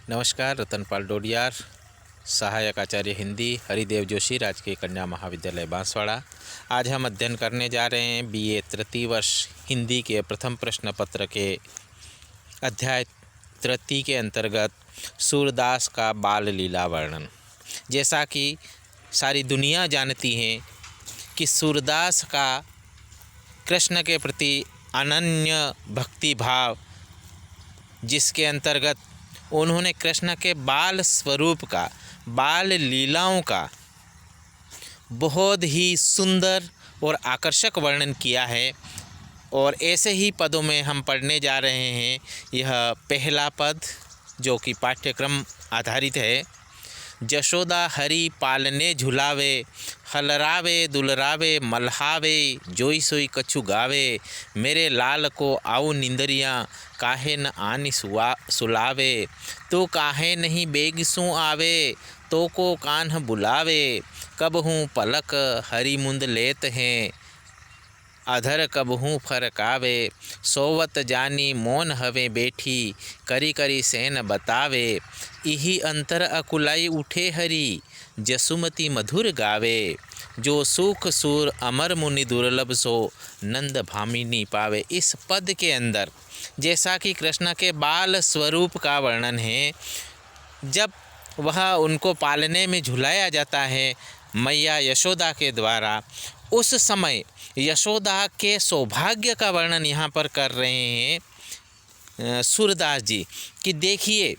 नमस्कार। रतनपाल डोडियार, सहायक आचार्य हिंदी, हरिदेव जोशी, राजकीय कन्या महाविद्यालय बांसवाड़ा। आज हम अध्ययन करने जा रहे हैं बीए तृतीय वर्ष हिंदी के प्रथम प्रश्न पत्र के अध्याय तृतीय के अंतर्गत सूरदास का बाल लीला वर्णन। जैसा कि सारी दुनिया जानती है कि सूरदास का कृष्ण के प्रति अनन्य भक्ति भाव, जिसके अंतर्गत उन्होंने कृष्ण के बाल स्वरूप का, बाल लीलाओं का बहुत ही सुंदर और आकर्षक वर्णन किया है। और ऐसे ही पदों में हम पढ़ने जा रहे हैं। यह पहला पद जो कि पाठ्यक्रम आधारित है। जशोदा हरि पालने झुलावे, हलरावे दुलरावे मल्हावे, जोई सोई कछु गावे, मेरे लाल को आऊ निंदरियाँ, काहे न आनी सुलावे, तो काहे नहीं बेगसू आवे, तो को कान्ह बुलावे, कब हूँ पलक हरि मुंद लेत हैं, अधर कबहूँ फरकावे, सोवत जानी मौन हवे बैठी, करी करी सेन बतावे, इही अंतर अकुलाई उठे हरि, जसुमति मधुर गावे, जो सुख सुर अमर मुनि दुर्लभ सो, नंद भामिनी पावे। इस पद के अंदर जैसा कि कृष्ण के बाल स्वरूप का वर्णन है, जब वह उनको पालने में झुलाया जाता है मैया यशोदा के द्वारा, उस समय यशोदा के सौभाग्य का वर्णन यहाँ पर कर रहे हैं सूरदास जी कि देखिए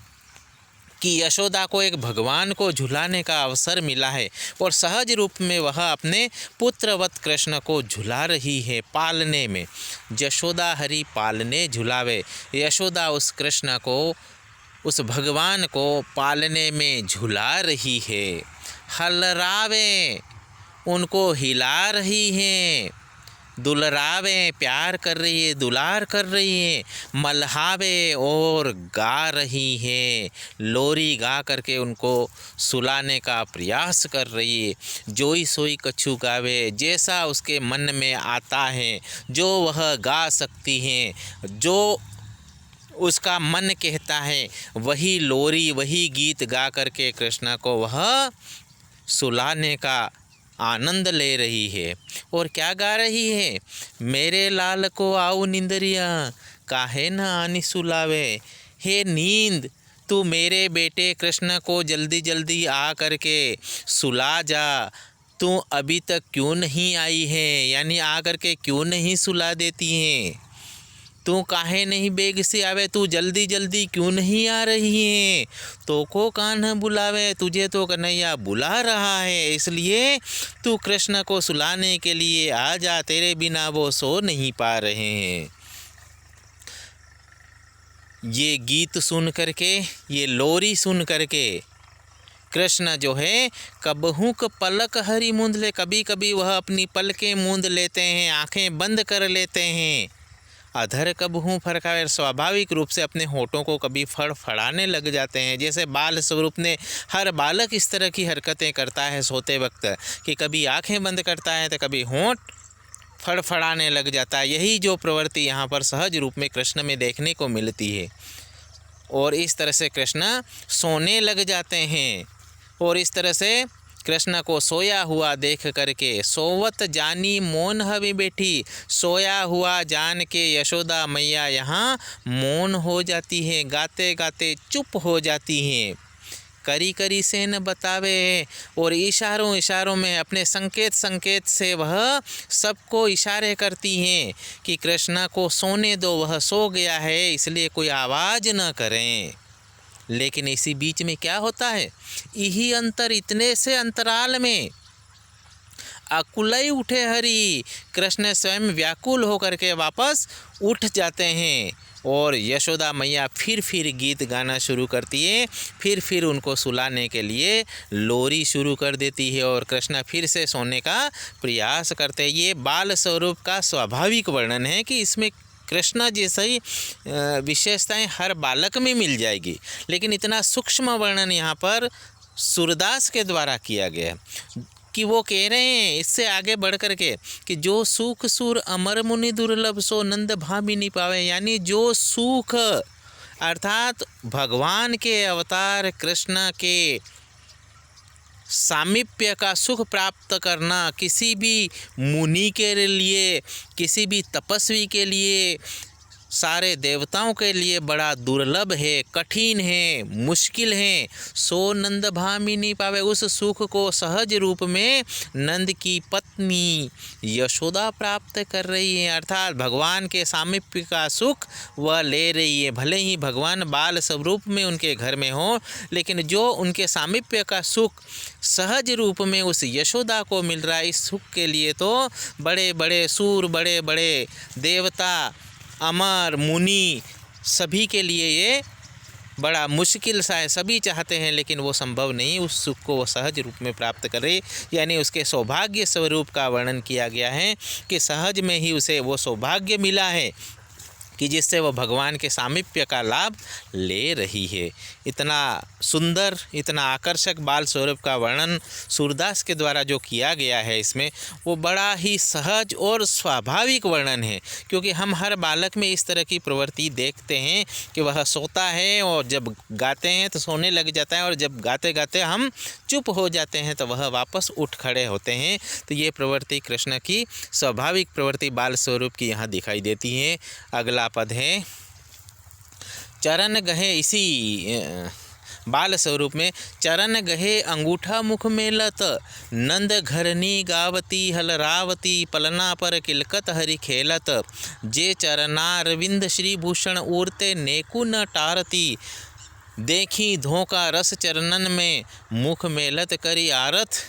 कि यशोदा को एक भगवान को झुलाने का अवसर मिला है और सहज रूप में वह अपने पुत्रवत कृष्ण को झुला रही है पालने में। जशोदा हरि पालने झुलावे, यशोदा उस कृष्ण को, उस भगवान को पालने में झुला रही है। हलरावे, उनको हिला रही हैं। दुलरावे, प्यार कर रही है, दुलार कर रही है। मल्हावे, और गा रही हैं। लोरी गा करके उनको सुलाने का प्रयास कर रही है। जोई सोई कछु गावे, जैसा उसके मन में आता है, जो वह गा सकती हैं, जो उसका मन कहता है, वही लोरी, वही गीत गा करके कृष्ण को वह सुलाने का आनंद ले रही है। और क्या गा रही है? मेरे लाल को आऊ निंदरिया, काहे न आनी सुलावे, हे नींद, तू मेरे बेटे कृष्ण को जल्दी जल्दी आ करके सुला जा, तू अभी तक क्यों नहीं आई है, यानी आ करके क्यों नहीं सुला देती हैं, तू काहे नहीं बेग से आवे, तू जल्दी जल्दी क्यों नहीं आ रही है, तो को कान्हा बुलावे, तुझे तो कन्हैया बुला रहा है, इसलिए तू कृष्ण को सुलाने के लिए आ जा, तेरे बिना वो सो नहीं पा रहे हैं। ये गीत सुन करके, ये लोरी सुन करके कृष्ण जो है कबहू क पलक हरि मूंद ले, कभी कभी वह अपनी पलकें मूंद लेते हैं, आंखें बंद कर लेते हैं। अधर कबहू फरकावे, स्वाभाविक रूप से अपने होठों को कभी फड़फड़ाने लग जाते हैं। जैसे बाल स्वरूप ने, हर बालक इस तरह की हरकतें करता है सोते वक्त कि कभी आंखें बंद करता है तो कभी होंठ फड़फड़ाने लग जाता है। यही जो प्रवृत्ति यहाँ पर सहज रूप में कृष्ण में देखने को मिलती है। और इस तरह से कृष्ण सोने लग जाते हैं। और इस तरह से कृष्ण को सोया हुआ देख करके, सोवत जानी मौन हवे बैठी, सोया हुआ जान के यशोदा मैया यहाँ मौन हो जाती हैं, गाते गाते चुप हो जाती हैं। करी करी से न बतावे, और इशारों इशारों में अपने संकेत से वह सबको इशारे करती हैं कि कृष्ण को सोने दो, वह सो गया है, इसलिए कोई आवाज़ न करें। लेकिन इसी बीच में क्या होता है, यही अंतर, इतने से अंतराल में अकुलई उठे हरि, कृष्ण स्वयं व्याकुल होकर के वापस उठ जाते हैं। और यशोदा मैया फिर गीत गाना शुरू करती है, फिर उनको सुलाने के लिए लोरी शुरू कर देती है और कृष्ण फिर से सोने का प्रयास करते हैं। ये बाल स्वरूप का स्वाभाविक वर्णन है कि इसमें कृष्ण जैसी विशेषताएं हर बालक में मिल जाएगी, लेकिन इतना सूक्ष्म वर्णन यहाँ पर सूरदास के द्वारा किया गया है कि वो कह रहे हैं इससे आगे बढ़ कर के कि जो सुख सुर अमर मुनि दुर्लभ सो, नंद भामिनी पावे, यानी जो सुख अर्थात भगवान के अवतार कृष्ण के सामीप्य का सुख प्राप्त करना किसी भी मुनि के लिए, किसी भी तपस्वी के लिए, सारे देवताओं के लिए बड़ा दुर्लभ है, कठिन है, मुश्किल है। सो नंद भामी नहीं पावे, उस सुख को सहज रूप में नंद की पत्नी यशोदा प्राप्त कर रही है। अर्थात भगवान के सामीप्य का सुख वह ले रही है। भले ही भगवान बाल स्वरूप में उनके घर में हो, लेकिन जो उनके सामीप्य का सुख सहज रूप में उस यशोदा को मिल रहा है, इस सुख के लिए तो बड़े बड़े सूर, बड़े बड़े देवता, अमर, मुनि, सभी के लिए ये बड़ा मुश्किल सा है। सभी चाहते हैं लेकिन वो संभव नहीं, उस सुख को वो सहज रूप में प्राप्त करे। यानी उसके सौभाग्य स्वरूप का वर्णन किया गया है कि सहज में ही उसे वो सौभाग्य मिला है कि जिससे वह भगवान के सामीप्य का लाभ ले रही है। इतना सुंदर, इतना आकर्षक बाल स्वरूप का वर्णन सूरदास के द्वारा जो किया गया है, इसमें वो बड़ा ही सहज और स्वाभाविक वर्णन है। क्योंकि हम हर बालक में इस तरह की प्रवृत्ति देखते हैं कि वह सोता है और जब गाते हैं तो सोने लग जाता है, और जब गाते गाते हम चुप हो जाते हैं तो वह वापस उठ खड़े होते हैं। तो ये प्रवृत्ति कृष्ण की स्वाभाविक प्रवृत्ति बाल स्वरूप की यहाँ दिखाई देती है। अगला पद है चरण गहे, इसी बाल स्वरूप में चरण गहे अंगूठा मुख में लत, नंद घरनी गावती हलरावती, पलना पर किलकत हरि खेलत, जे चरनारविंद श्री भूषण उरते नेकु न टारती, देखी धोखा रस चरणन में मुख मेलत करी आरत,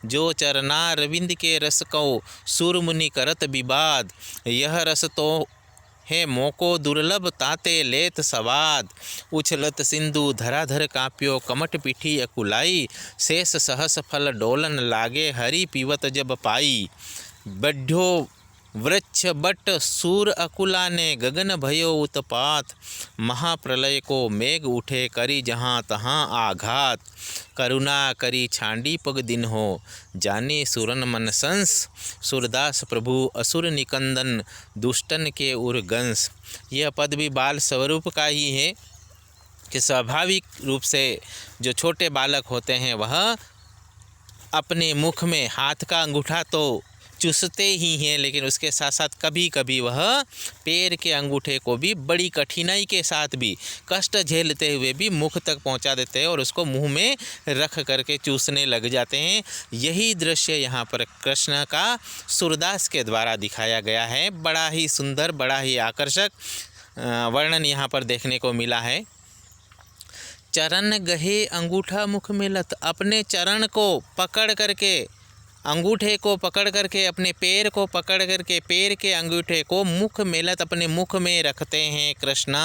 जो चरनारविंद के रस को सुरमुनि करत विवाद, यह रस तो है मोको दुर्लभ ताते लेत सवाद, उछलत सिंधु धराधर काप्यो कमट पीठी अकुलाई, शेष सहस फल डोलन लागे हरि पीवत जब पाई, बढ़्यो वृक्ष बट सूर अकुला ने गगन भयो उत्पात, महाप्रलय को मेघ उठे करी जहाँ तहाँ आघात, करुणा करी छांडी पग दिन हो जाने सुरन मन संस, सूरदास प्रभु असुर निकंदन दुष्टन के उर्गंस। यह पद भी बाल स्वरूप का ही है कि स्वाभाविक रूप से जो छोटे बालक होते हैं वह अपने मुख में हाथ का अंगूठा तो चूसते ही हैं, लेकिन उसके साथ साथ कभी कभी वह पैर के अंगूठे को भी बड़ी कठिनाई के साथ भी कष्ट झेलते हुए भी मुख तक पहुंचा देते हैं और उसको मुंह में रख करके चूसने लग जाते हैं। यही दृश्य यहाँ पर कृष्ण का सूरदास के द्वारा दिखाया गया है। बड़ा ही सुंदर, बड़ा ही आकर्षक वर्णन यहाँ पर देखने को मिला है। चरण गहे अंगूठा मुख में लत, अपने चरण को पकड़ करके, अंगूठे को पकड़ करके, अपने पैर को पकड़ करके पैर के अंगूठे को मुख मेलत अपने मुख में रखते हैं कृष्णा।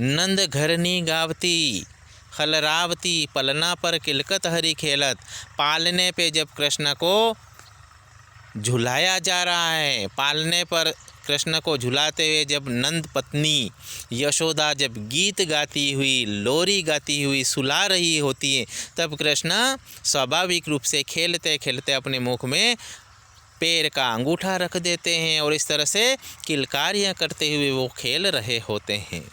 नंद घरनी गावती खलरावती, पलना पर किलकत हरि खेलत, पालने पे जब कृष्ण को झुलाया जा रहा है, पालने पर कृष्ण को झुलाते हुए जब नंद पत्नी यशोदा जब गीत गाती हुई, लोरी गाती हुई सुला रही होती है, तब कृष्ण स्वाभाविक रूप से खेलते खेलते अपने मुख में पैर का अंगूठा रख देते हैं और इस तरह से किलकारियाँ करते हुए वो खेल रहे होते हैं।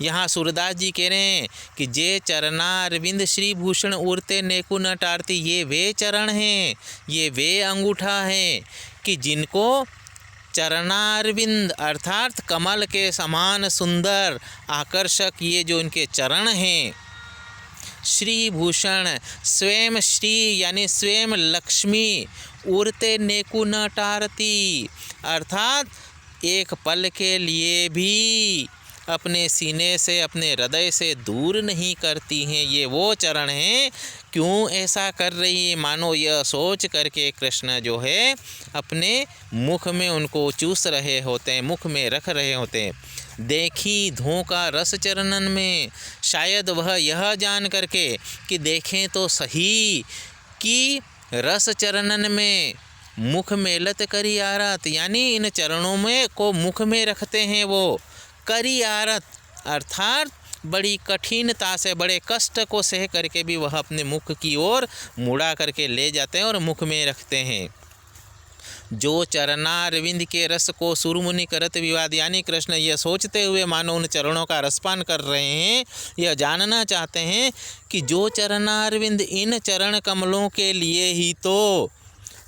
यहाँ सूरदास जी कह रहे हैं कि जे चरणारविंद श्री भूषण उड़ते नेकु न टारती, ये वे चरण हैं, ये वे अंगूठा हैं कि जिनको चरणारविंद अर्थात कमल के समान सुंदर आकर्षक ये जो इनके चरण हैं, श्री भूषण स्वयं श्री यानी स्वयं लक्ष्मी, उड़ते नेकु न टारती अर्थात एक पल के लिए भी अपने सीने से, अपने हृदय से दूर नहीं करती हैं। ये वो चरण हैं। क्यों ऐसा कर रही है? मानो यह सोच करके कृष्ण जो है अपने मुख में उनको चूस रहे होते हैं, मुख में रख रहे होते हैं। देखी धोखा रस चरणन में, शायद वह यह जान करके कि देखें तो सही कि रस चरणन में मुख में लत करी आरत, यानी इन चरणों में को मुख में रखते हैं वो करी आरत अर्थात बड़ी कठिनता से, बड़े कष्ट को सह करके भी वह अपने मुख की ओर मुड़ा करके ले जाते हैं और मुख में रखते हैं। जो चरणारविंद के रस को सुरमुनि करत विवाद, यानी कृष्ण यह सोचते हुए मानो उन चरणों का रसपान कर रहे हैं, यह जानना चाहते हैं कि जो चरणारविंद, इन चरण कमलों के लिए ही तो,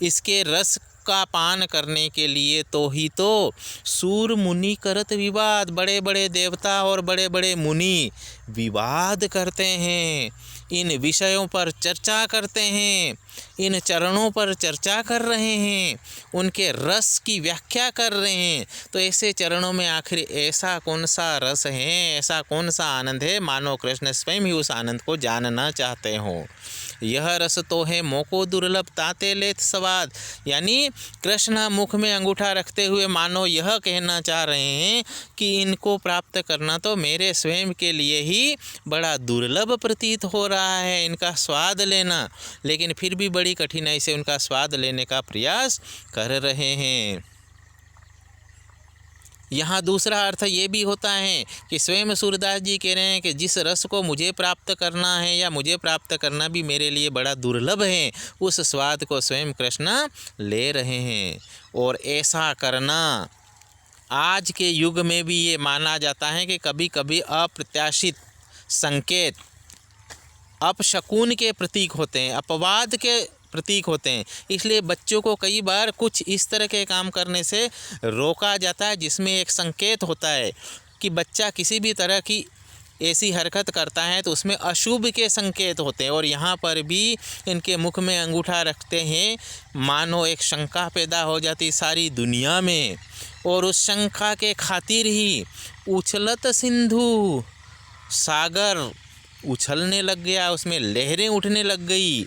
इसके रस का पान करने के लिए तो ही तो सूर मुनि करत विवाद, बड़े बड़े देवता और बड़े बड़े मुनि विवाद करते हैं, इन विषयों पर चर्चा करते हैं, इन चरणों पर चर्चा कर रहे हैं, उनके रस की व्याख्या कर रहे हैं। तो ऐसे चरणों में आखिर ऐसा कौन सा रस है, ऐसा कौन सा आनंद है, मानो कृष्ण स्वयं ही उस आनंद को जानना चाहते हों। यह रस तो है मोको दुर्लभ ताते लेत स्वाद, यानी कृष्ण मुख में अंगूठा रखते हुए मानो यह कहना चाह रहे हैं कि इनको प्राप्त करना तो मेरे स्वयं के लिए ही बड़ा दुर्लभ प्रतीत हो रहा है, इनका स्वाद लेना, लेकिन फिर भी बड़ी कठिनाई से उनका स्वाद लेने का प्रयास कर रहे हैं। यहाँ दूसरा अर्थ ये भी होता है कि स्वयं सूरदास जी कह रहे हैं कि जिस रस को मुझे प्राप्त करना है या मुझे प्राप्त करना भी मेरे लिए बड़ा दुर्लभ है, उस स्वाद को स्वयं कृष्ण ले रहे हैं। और ऐसा करना आज के युग में भी ये माना जाता है कि कभी कभी अप्रत्याशित संकेत अपशकुन के प्रतीक होते हैं, अपवाद के प्रतीक होते हैं। इसलिए बच्चों को कई बार कुछ इस तरह के काम करने से रोका जाता है जिसमें एक संकेत होता है कि बच्चा किसी भी तरह की ऐसी हरकत करता है तो उसमें अशुभ के संकेत होते हैं। और यहाँ पर भी इनके मुख में अंगूठा रखते हैं, मानो एक शंका पैदा हो जाती सारी दुनिया में, और उस शंका के खातिर ही उछलत सिंधु, सागर उछलने लग गया, उसमें लहरें उठने लग गई।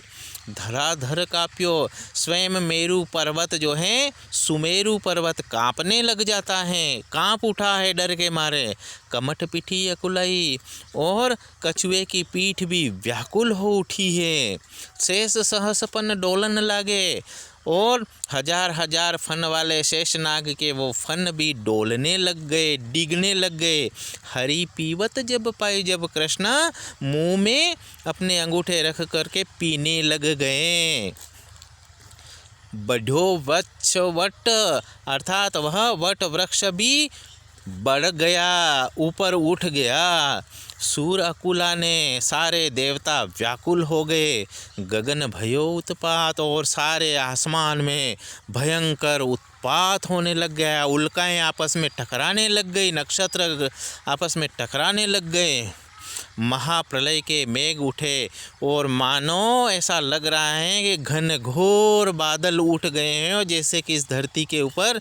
धराधर काप्यो, स्वयं मेरू पर्वत जो है, सुमेरु पर्वत कांपने लग जाता है, कांप उठा है डर के मारे। कमठ पीठी अकुलई, और कछुए की पीठ भी व्याकुल हो उठी है। शेष सहसपन डोलन लागे, और हजार हजार फन वाले शेषनाग के वो फन भी डोलने लग गए, डिगने लग गए। हरि पीवत जब पाई, जब कृष्ण मुंह में अपने अंगूठे रख करके पीने लग गए। बढ़ो वृक्ष वट, अर्थात वह वट वृक्ष भी बढ़ गया, ऊपर उठ गया। सूर अकुला ने, सारे देवता व्याकुल हो गए। गगन भयो उत्पात, और सारे आसमान में भयंकर उत्पात होने लग गया। उल्काएं आपस में टकराने लग गई, नक्षत्र आपस में टकराने लग गए। महाप्रलय के मेघ उठे, और मानो ऐसा लग रहा है कि घनघोर बादल उठ गए हैं, और जैसे कि इस धरती के ऊपर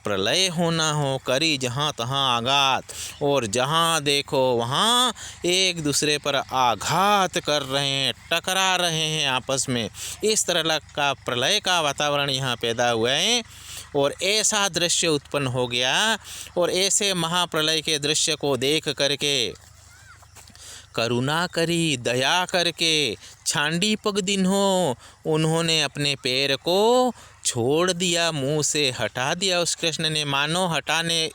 प्रलय होना हो। करी जहाँ तहाँ आघात, और जहाँ देखो वहाँ एक दूसरे पर आघात कर रहे हैं, टकरा रहे हैं आपस में। इस तरह का प्रलय का वातावरण यहाँ पैदा हुआ है, और ऐसा दृश्य उत्पन्न हो गया। और ऐसे महाप्रलय के दृश्य को देख करके करुणा करी, दया करके छांडी पग दिन्हो, उन्होंने अपने पैर को छोड़ दिया, मुंह से हटा दिया उस कृष्ण ने, मानो हटाने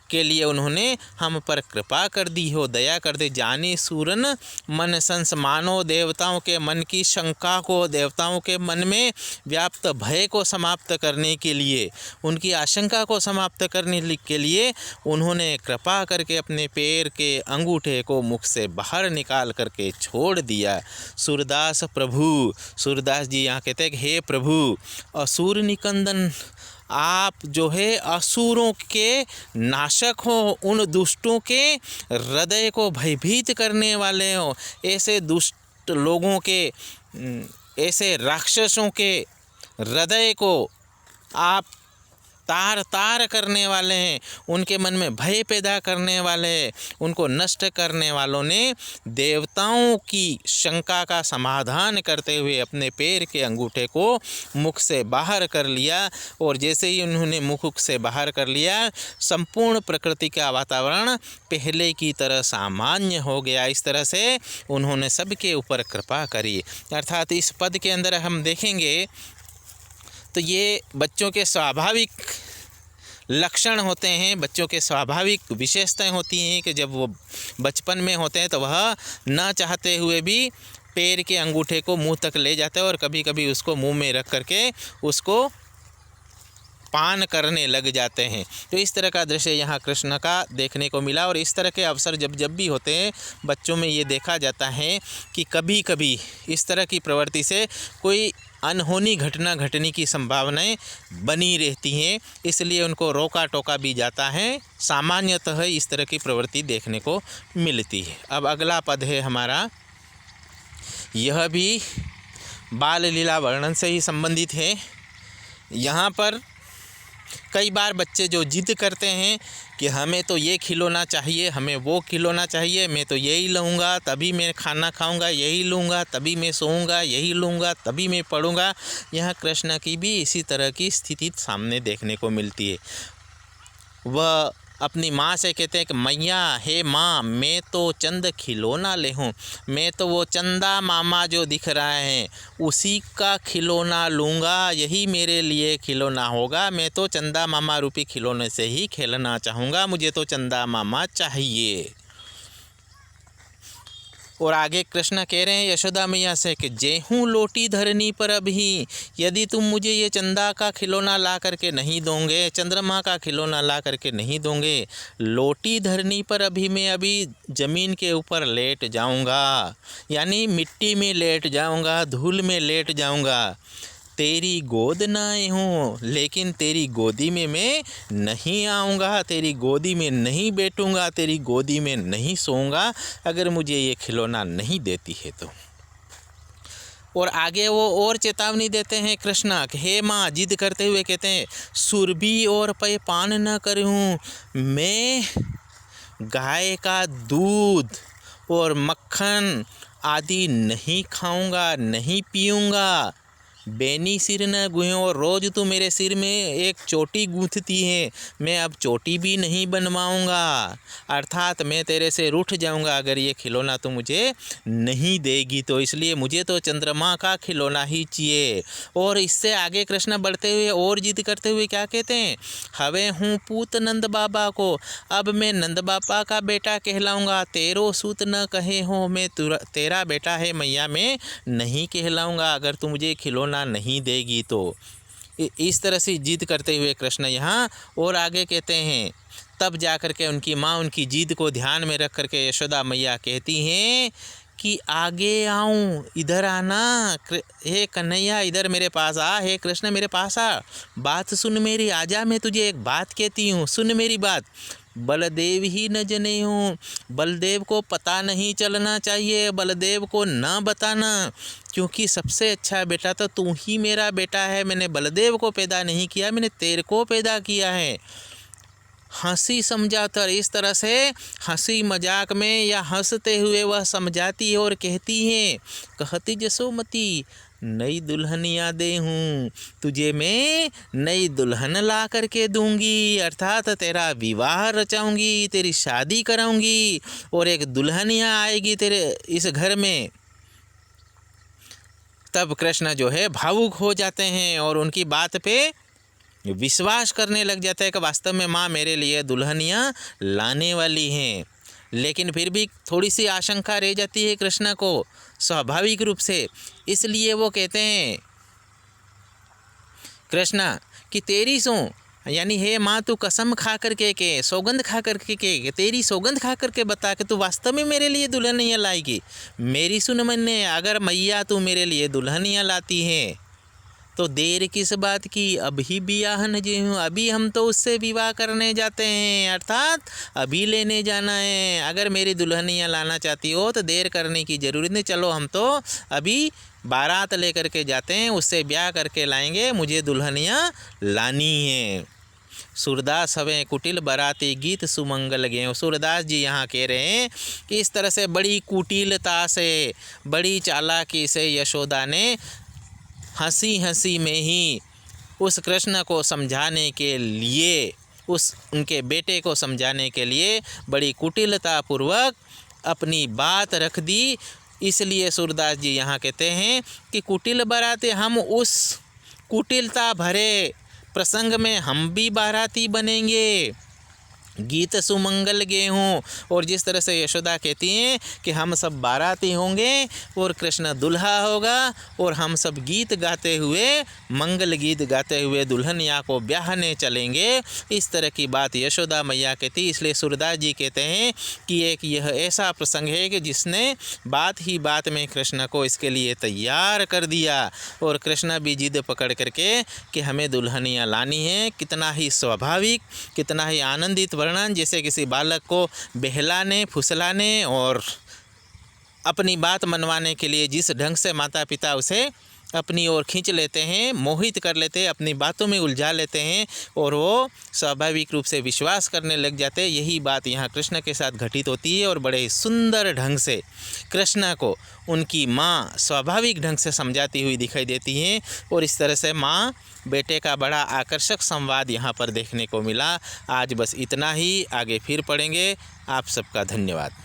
के लिए उन्होंने हम पर कृपा कर दी हो, दया कर दे। जानी सूरन मन संस, मानो देवताओं के मन की शंका को, देवताओं के मन में व्याप्त भय को समाप्त करने के लिए, उनकी आशंका को समाप्त करने के लिए उन्होंने कृपा करके अपने पैर के अंगूठे को मुख से बाहर निकाल करके छोड़ दिया। सूरदास प्रभु, सूरदास जी यहाँ कहते हैं कि हे प्रभु, असुर निकंदन, आप जो है असुरों के नाशक हो, उन दुष्टों के हृदय को भयभीत करने वाले हो। ऐसे दुष्ट लोगों के, ऐसे राक्षसों के हृदय को आप तार तार करने वाले हैं, उनके मन में भय पैदा करने वाले हैं। उनको नष्ट करने वालों ने देवताओं की शंका का समाधान करते हुए अपने पैर के अंगूठे को मुख से बाहर कर लिया, और जैसे ही उन्होंने मुख से बाहर कर लिया, संपूर्ण प्रकृति का वातावरण पहले की तरह सामान्य हो गया। इस तरह से उन्होंने सबके ऊपर कृपा करी। अर्थात इस पद के अंदर हम देखेंगे तो ये बच्चों के स्वाभाविक लक्षण होते हैं, बच्चों के स्वाभाविक विशेषताएं होती हैं कि जब वो बचपन में होते हैं तो वह न चाहते हुए भी पैर के अंगूठे को मुंह तक ले जाते हैं, और कभी कभी उसको मुंह में रख करके उसको पान करने लग जाते हैं। तो इस तरह का दृश्य यहाँ कृष्ण का देखने को मिला। और इस तरह के अवसर जब जब भी होते हैं बच्चों में ये देखा जाता है कि कभी कभी इस तरह की प्रवृत्ति से कोई अनहोनी घटना घटने की संभावनाएं बनी रहती हैं, इसलिए उनको रोका टोका भी जाता है। सामान्यतः इस तरह की प्रवृत्ति देखने को मिलती है। अब अगला पद है हमारा, यह भी बाल लीला वर्णन से ही संबंधित है। यहाँ पर कई बार बच्चे जो जिद करते हैं कि हमें तो ये खिलौना चाहिए, हमें वो खिलौना चाहिए, मैं तो यही लूँगा तभी मैं खाना खाऊँगा, यही लूँगा तभी मैं सोऊंगा, यही लूँगा तभी मैं पढ़ूँगा। यहाँ कृष्ण की भी इसी तरह की स्थिति सामने देखने को मिलती है। वह अपनी माँ से कहते हैं कि मैया, हे माँ, मैं तो चंद खिलौना ले हूँ, मैं तो वो चंदा मामा जो दिख रहा है उसी का खिलौना लूँगा, यही मेरे लिए खिलौना होगा, मैं तो चंदा मामा रूपी खिलौने से ही खेलना चाहूँगा, मुझे तो चंदा मामा चाहिए। और आगे कृष्ण कह रहे हैं यशोदा मैया से कि जेहूँ लोटी धरनी पर अभी, यदि तुम मुझे ये चंदा का खिलौना ला करके नहीं दोगे, चंद्रमा का खिलौना ला करके नहीं दोगे, लोटी धरनी पर अभी मैं अभी ज़मीन के ऊपर लेट जाऊंगा, यानी मिट्टी में लेट जाऊंगा, धूल में लेट जाऊंगा। तेरी गोद न आए हूँ, लेकिन तेरी गोदी में मैं नहीं आऊँगा, तेरी गोदी में नहीं बैठूँगा, तेरी गोदी में नहीं सोऊंगा अगर मुझे ये खिलौना नहीं देती है तो। और आगे वो और चेतावनी देते हैं कृष्णा कि हे माँ, जिद करते हुए कहते हैं सुरभि और पय पान न करूँ, मैं गाय का दूध और मक्खन आदि नहीं खाऊँगा, नहीं पीऊँगा। बेनी सिर न गुहें, और रोज़ तो मेरे सिर में एक चोटी गूंथती है, मैं अब चोटी भी नहीं बनवाऊँगा, अर्थात मैं तेरे से रूठ जाऊँगा अगर ये खिलौना तो मुझे नहीं देगी तो, इसलिए मुझे तो चंद्रमा का खिलौना ही चाहिए। और इससे आगे कृष्ण बढ़ते हुए और जिद करते हुए क्या कहते हैं, हवे हूँ पूत नंद बाबा को, अब मैं नंद बाबा का बेटा कहलाऊँगा, तेरो सूत न कहे हो, मैं तेरा बेटा है मैया, मैं नहीं कहलाऊँगा अगर तू मुझे खिलौना नहीं देगी तो। इस तरह से जिद करते हुए कृष्ण यहाँ और आगे कहते हैं, तब जा कर के उनकी माँ उनकी जिद को ध्यान में रख करके यशोदा मैया कहती हैं कि आगे आऊँ, इधर आना, हे कन्हैया इधर मेरे पास आ, हे कृष्ण मेरे पास आ, बात सुन मेरी, आजा, मैं तुझे एक बात कहती हूँ, सुन मेरी बात। बलदेव ही न जने हूँ, बलदेव को पता नहीं चलना चाहिए, बलदेव को न बताना, क्योंकि सबसे अच्छा बेटा तो तू ही मेरा बेटा है, मैंने बलदेव को पैदा नहीं किया, मैंने तेरे को पैदा किया है। हंसी समझाकर, इस तरह से हंसी मजाक में या हंसते हुए वह समझाती है और कहती है, कहती जसोमती नई दुल्हनिया दे हूँ, तुझे मैं नई दुल्हन ला करके दूंगी, अर्थात तेरा विवाह रचाऊंगी, तेरी शादी कराऊंगी और एक दुल्हनिया आएगी तेरे इस घर में। तब कृष्ण जो है भावुक हो जाते हैं और उनकी बात पे विश्वास करने लग जाता है कि वास्तव में माँ मेरे लिए दुल्हनियाँ लाने वाली हैं। लेकिन फिर भी थोड़ी सी आशंका रह जाती है कृष्ण को स्वाभाविक रूप से, इसलिए वो कहते हैं कृष्णा कि तेरी सो, यानी हे माँ तू कसम खा करके के, सौगंध खा करके के, तेरी सौगंध खा करके बता कि तू वास्तव में मेरे लिए दुल्हनियाँ लाएगी। मेरी सुन मन्ने, अगर मैया तू मेरे लिए दुल्हनियाँ लाती है तो देर किस बात की, अभी ब्याह न जे हूँ, अभी हम तो उससे विवाह करने जाते हैं, अर्थात अभी लेने जाना है। अगर मेरी दुल्हनियाँ लाना चाहती हो तो देर करने की ज़रूरत नहीं, चलो हम तो अभी बारात लेकर के जाते हैं, उससे ब्याह करके लाएंगे, मुझे दुल्हनियाँ लानी है। सूरदास हवे कुटिल बराती गीत सुमंगल गें। सूरदास जी यहाँ कह रहे हैं कि इस तरह से बड़ी कुटिलता से, बड़ी चालाकी से यशोदा ने हंसी हंसी में ही उस कृष्ण को समझाने के लिए, उस उनके बेटे को समझाने के लिए बड़ी कुटिलतापूर्वक अपनी बात रख दी। इसलिए सूरदास जी यहाँ कहते हैं कि कुटिल बाराती, हम उस कुटिलता भरे प्रसंग में हम भी बाराती बनेंगे। गीत सुमंगल गे हूँ। और जिस तरह से यशोदा कहती हैं कि हम सब बाराती होंगे और कृष्ण दुल्हा होगा और हम सब गीत गाते हुए, मंगल गीत गाते हुए दुल्हनिया को ब्याहने चलेंगे, इस तरह की बात यशोदा मैया कहती। इसलिए सूरदास जी कहते हैं कि एक यह ऐसा प्रसंग है कि जिसने बात ही बात में कृष्ण को इसके लिए तैयार कर दिया और कृष्ण भी जिद पकड़ करके कि हमें दुल्हनिया लानी है। कितना ही स्वाभाविक, कितना ही आनंदित वर्णन, जैसे किसी बालक को बहलाने, फुसलाने और अपनी बात मनवाने के लिए जिस ढंग से माता पिता उसे अपनी ओर खींच लेते हैं, मोहित कर लेते हैं, अपनी बातों में उलझा लेते हैं और वो स्वाभाविक रूप से विश्वास करने लग जाते हैं। यही बात यहाँ कृष्ण के साथ घटित होती है और बड़े ही सुंदर ढंग से कृष्ण को उनकी माँ स्वाभाविक ढंग से समझाती हुई दिखाई देती हैं। और इस तरह से माँ बेटे का बड़ा आकर्षक संवाद यहाँ पर देखने को मिला। आज बस इतना ही, आगे फिर पढ़ेंगे। आप सबका धन्यवाद।